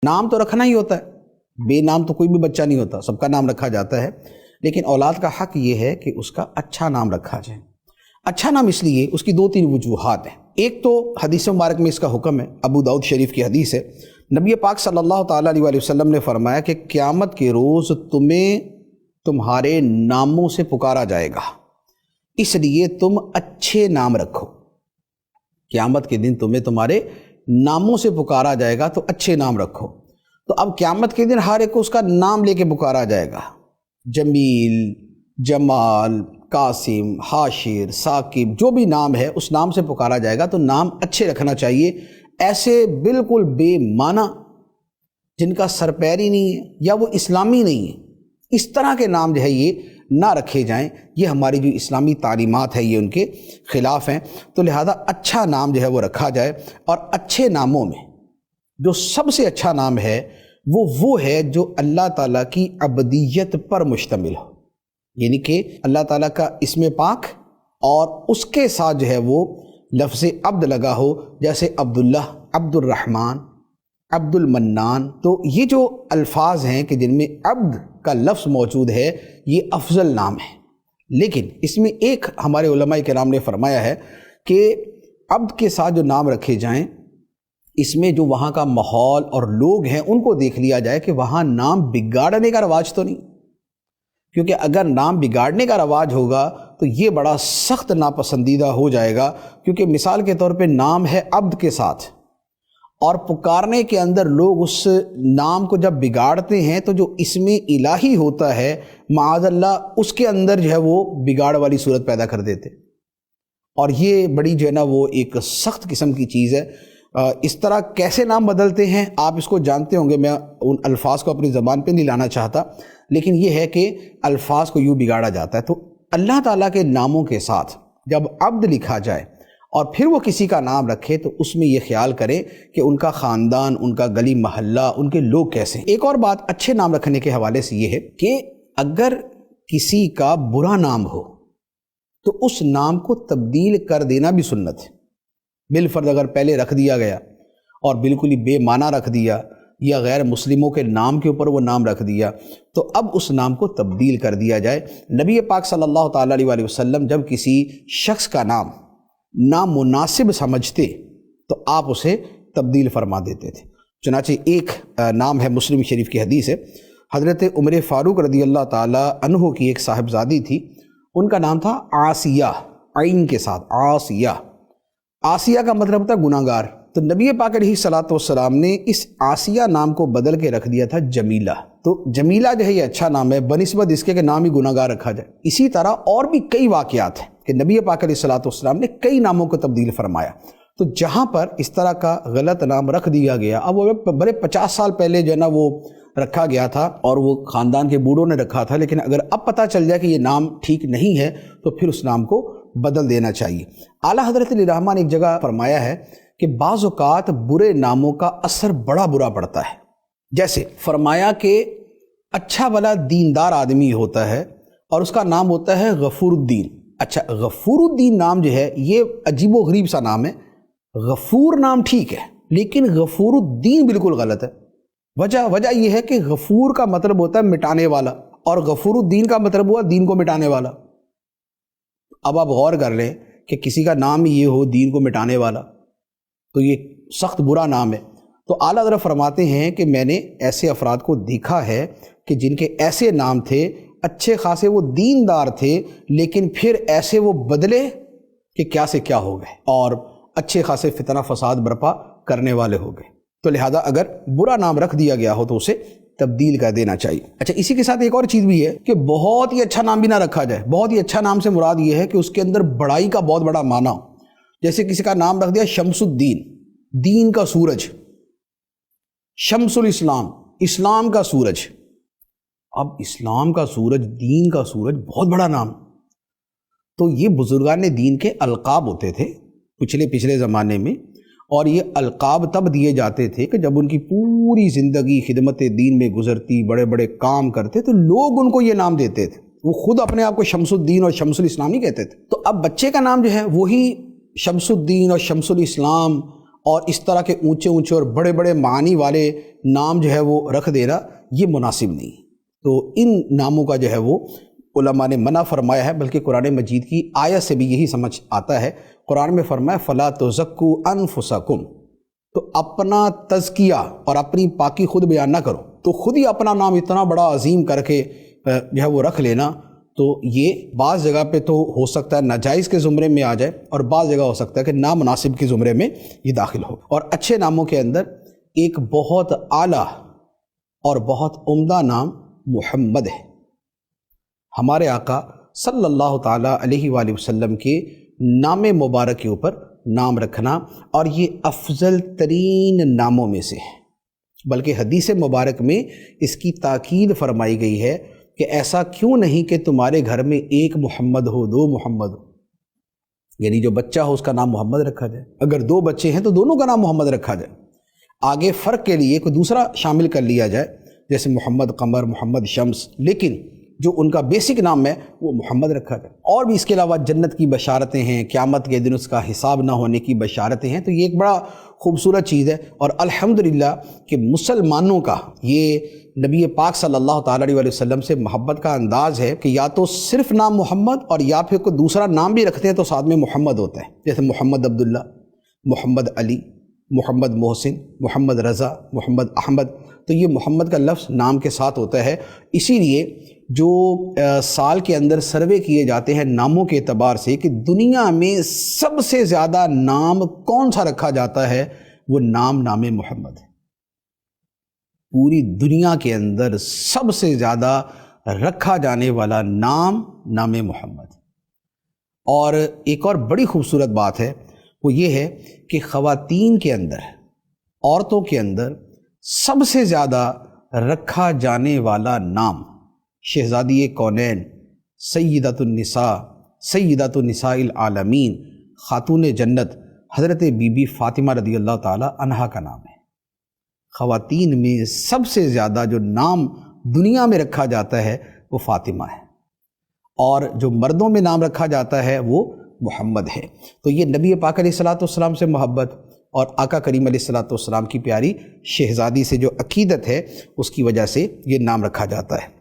نام تو رکھنا ہی ہوتا ہے، بے نام تو کوئی بھی بچہ نہیں ہوتا، سب کا نام رکھا جاتا ہے، لیکن اولاد کا حق یہ ہے کہ اس کا اچھا نام رکھا جائے۔ اچھا نام اس لیے، اس کی دو تین وجوہات ہیں۔ ایک تو حدیث مبارک میں اس کا حکم ہے، ابو داؤد شریف کی حدیث ہے، نبی پاک صلی اللہ تعالیٰ علیہ وسلم نے فرمایا کہ قیامت کے روز تمہیں تمہارے ناموں سے پکارا جائے گا، اس لیے تم اچھے نام رکھو۔ قیامت کے دن تمہیں تمہارے ناموں سے پکارا جائے گا تو اچھے نام رکھو۔ تو اب قیامت کے دن ہر ایک کو اس کا نام لے کے پکارا جائے گا، جمیل، جمال، قاسم، حاشر، ثاقب، جو بھی نام ہے اس نام سے پکارا جائے گا۔ تو نام اچھے رکھنا چاہیے، ایسے بالکل بے معنی جن کا سر پیر ہی نہیں ہے یا وہ اسلامی نہیں ہے، اس طرح کے نام جو ہے یہ نہ رکھے جائیں۔ یہ ہماری جو اسلامی تعلیمات ہے یہ ان کے خلاف ہیں۔ تو لہذا اچھا نام جو ہے وہ رکھا جائے، اور اچھے ناموں میں جو سب سے اچھا نام ہے وہ ہے جو اللہ تعالیٰ کی عبدیت پر مشتمل ہو، یعنی کہ اللہ تعالیٰ کا اسم پاک اور اس کے ساتھ جو ہے وہ لفظ عبد لگا ہو، جیسے عبداللہ، عبد الرحمن، عبد المنان۔ تو یہ جو الفاظ ہیں کہ جن میں عبد کا لفظ موجود ہے یہ افضل نام ہے، لیکن اس میں ایک ہمارے علماء کرام نے فرمایا ہے کہ عبد کے ساتھ جو نام رکھے جائیں اس میں جو وہاں کا ماحول اور لوگ ہیں ان کو دیکھ لیا جائے کہ وہاں نام بگاڑنے کا رواج تو نہیں، کیونکہ اگر نام بگاڑنے کا رواج ہوگا تو یہ بڑا سخت ناپسندیدہ ہو جائے گا۔ کیونکہ مثال کے طور پہ نام ہے عبد کے ساتھ، اور پکارنے کے اندر لوگ اس نام کو جب بگاڑتے ہیں تو جو اسم الہی ہوتا ہے معاذ اللہ اس کے اندر جو ہے وہ بگاڑ والی صورت پیدا کر دیتے، اور یہ بڑی جو ہے نا وہ ایک سخت قسم کی چیز ہے۔ اس طرح کیسے نام بدلتے ہیں آپ اس کو جانتے ہوں گے، میں ان الفاظ کو اپنی زبان پہ نہیں لانا چاہتا، لیکن یہ ہے کہ الفاظ کو یوں بگاڑا جاتا ہے۔ تو اللہ تعالیٰ کے ناموں کے ساتھ جب عبد لکھا جائے اور پھر وہ کسی کا نام رکھے تو اس میں یہ خیال کرے کہ ان کا خاندان، ان کا گلی محلہ، ان کے لوگ کیسے ہیں۔ ایک اور بات اچھے نام رکھنے کے حوالے سے یہ ہے کہ اگر کسی کا برا نام ہو تو اس نام کو تبدیل کر دینا بھی سنت ہے۔ بالفرض اگر پہلے رکھ دیا گیا اور بالکل ہی بے معنی رکھ دیا یا غیر مسلموں کے نام کے اوپر وہ نام رکھ دیا تو اب اس نام کو تبدیل کر دیا جائے۔ نبی پاک صلی اللہ تعالیٰ علیہ وسلم جب کسی شخص کا نام نامناسب سمجھتے تو آپ اسے تبدیل فرما دیتے تھے۔ چنانچہ ایک نام ہے، مسلم شریف کی حدیث ہے، حضرت عمر فاروق رضی اللہ تعالیٰ عنہ کی ایک صاحبزادی تھی، ان کا نام تھا عاصیہ، عین کے ساتھ عاصیہ۔ عاصیہ کا مطلب ہوتا ہے گناہ گار، تو نبی پاک علیہ الصلوۃ والسلام نے اس عاصیہ نام کو بدل کے رکھ دیا تھا جمیلہ۔ تو جمیلہ جو ہے یہ اچھا نام ہے بنسبت اس کے کہ نام ہی گناہ گار رکھا جائے۔ اسی طرح اور بھی کئی واقعات ہیں کہ نبی پاک علیہ الصلوۃ والسلام نے کئی ناموں کو تبدیل فرمایا۔ تو جہاں پر اس طرح کا غلط نام رکھ دیا گیا، اب وہ بڑے 50 سال پہلے جو ہے نا وہ رکھا گیا تھا اور وہ خاندان کے بوڑھوں نے رکھا تھا، لیکن اگر اب پتہ چل جائے کہ یہ نام ٹھیک نہیں ہے تو پھر اس نام کو بدل دینا چاہیے۔ اعلیٰ حضرت علی رحمٰ نے ایک جگہ فرمایا ہے کہ بعض اوقات برے ناموں کا اثر بڑا برا پڑتا ہے۔ جیسے فرمایا کہ اچھا بھلا دیندار آدمی ہوتا ہے اور اس کا نام ہوتا ہے غفور الدین۔ اچھا، غفور الدین نام جو ہے یہ عجیب و غریب سا نام ہے۔ غفور نام ٹھیک ہے لیکن غفور الدین بالکل غلط ہے۔ وجہ یہ ہے کہ غفور کا مطلب ہوتا ہے مٹانے والا، اور غفور الدین کا مطلب ہوا دین کو مٹانے والا۔ اب آپ غور کر لیں کہ کسی کا نام یہ ہو دین کو مٹانے والا، تو یہ سخت برا نام ہے۔ تو اعلیٰ حضرت فرماتے ہیں کہ میں نے ایسے افراد کو دیکھا ہے کہ جن کے ایسے نام تھے، اچھے خاصے وہ دیندار تھے، لیکن پھر ایسے وہ بدلے کہ کیا سے کیا ہو گئے اور اچھے خاصے فتنہ فساد برپا کرنے والے ہو گئے۔ تو لہذا اگر برا نام رکھ دیا گیا ہو تو اسے تبدیل کر دینا چاہیے۔ اچھا، اسی کے ساتھ ایک اور چیز بھی ہے کہ بہت ہی اچھا نام بھی نہ رکھا جائے۔ بہت ہی اچھا نام سے مراد یہ ہے کہ اس کے اندر بڑائی کا بہت بڑا معنی ہو۔ جیسے کسی کا نام رکھ دیا شمس الدین، دین کا سورج، شمس الاسلام، اسلام کا سورج۔ اب اسلام کا سورج، دین کا سورج، بہت بڑا نام۔ تو یہ بزرگان دین کے القاب ہوتے تھے پچھلے زمانے میں، اور یہ القاب تب دیے جاتے تھے کہ جب ان کی پوری زندگی خدمت دین میں گزرتی، بڑے بڑے کام کرتے تو لوگ ان کو یہ نام دیتے تھے، وہ خود اپنے آپ کو شمس الدین اور شمس الاسلام نہیں کہتے تھے۔ تو اب بچے کا نام جو ہے وہی شمس الدین اور شمس الاسلام اور اس طرح کے اونچے اونچے اور بڑے بڑے معانی والے نام جو ہے وہ رکھ دینا یہ مناسب نہیں۔ تو ان ناموں کا جو ہے وہ علماء نے منع فرمایا ہے، بلکہ قرآن مجید کی آیت سے بھی یہی سمجھ آتا ہے۔ قرآن میں فرمایا فَلَا تُزَكُّوا أَنفُسَكُمْ، تو اپنا تزکیہ اور اپنی پاکی خود بیان نہ کرو، تو خود ہی اپنا نام اتنا بڑا عظیم کر کے جو ہے وہ رکھ لینا، تو یہ بعض جگہ پہ تو ہو سکتا ہے ناجائز کے زمرے میں آ جائے، اور بعض جگہ ہو سکتا ہے کہ نامناسب کے زمرے میں یہ داخل ہو۔ اور اچھے ناموں کے اندر ایک بہت اعلیٰ اور بہت عمدہ نام محمد ہے۔ ہمارے آقا صلی اللہ تعالیٰ علیہ وآلہ وسلم کے نام مبارک کے اوپر نام رکھنا، اور یہ افضل ترین ناموں میں سے ہے، بلکہ حدیث مبارک میں اس کی تاکید فرمائی گئی ہے کہ ایسا کیوں نہیں کہ تمہارے گھر میں ایک محمد ہو، دو محمد ہو، یعنی جو بچہ ہو اس کا نام محمد رکھا جائے، اگر دو بچے ہیں تو دونوں کا نام محمد رکھا جائے، آگے فرق کے لیے کوئی دوسرا شامل کر لیا جائے، جیسے محمد قمر، محمد شمس، لیکن جو ان کا بیسک نام ہے وہ محمد رکھا جائے۔ اور بھی اس کے علاوہ جنت کی بشارتیں ہیں، قیامت کے دن اس کا حساب نہ ہونے کی بشارتیں ہیں، تو یہ ایک بڑا خوبصورت چیز ہے۔ اور الحمدللہ کہ مسلمانوں کا یہ نبی پاک صلی اللہ تعالیٰ علیہ وسلم سے محبت کا انداز ہے کہ یا تو صرف نام محمد، اور یا پھر کوئی دوسرا نام بھی رکھتے ہیں تو ساتھ میں محمد ہوتا ہے، جیسے محمد عبداللہ، محمد علی، محمد محسن، محمد رضا، محمد احمد، تو یہ محمد کا لفظ نام کے ساتھ ہوتا ہے۔ اسی لیے جو سال کے اندر سروے کیے جاتے ہیں ناموں کے اعتبار سے کہ دنیا میں سب سے زیادہ نام کون سا رکھا جاتا ہے، وہ نام محمد ہے۔ پوری دنیا کے اندر سب سے زیادہ رکھا جانے والا نام محمد۔ اور ایک اور بڑی خوبصورت بات ہے، وہ یہ ہے کہ خواتین کے اندر، عورتوں کے اندر سب سے زیادہ رکھا جانے والا نام شہزادی کونین، سیدۃ النساء العالمین، خاتون جنت حضرت بی بی فاطمہ رضی اللہ تعالی عنہا کا نام ہے۔ خواتین میں سب سے زیادہ جو نام دنیا میں رکھا جاتا ہے وہ فاطمہ ہے، اور جو مردوں میں نام رکھا جاتا ہے وہ محمد ہے۔ تو یہ نبی پاک علیہ الصلوۃ والسلام سے محبت اور آقا کریم علیہ الصلوۃ والسلام کی پیاری شہزادی سے جو عقیدت ہے اس کی وجہ سے یہ نام رکھا جاتا ہے۔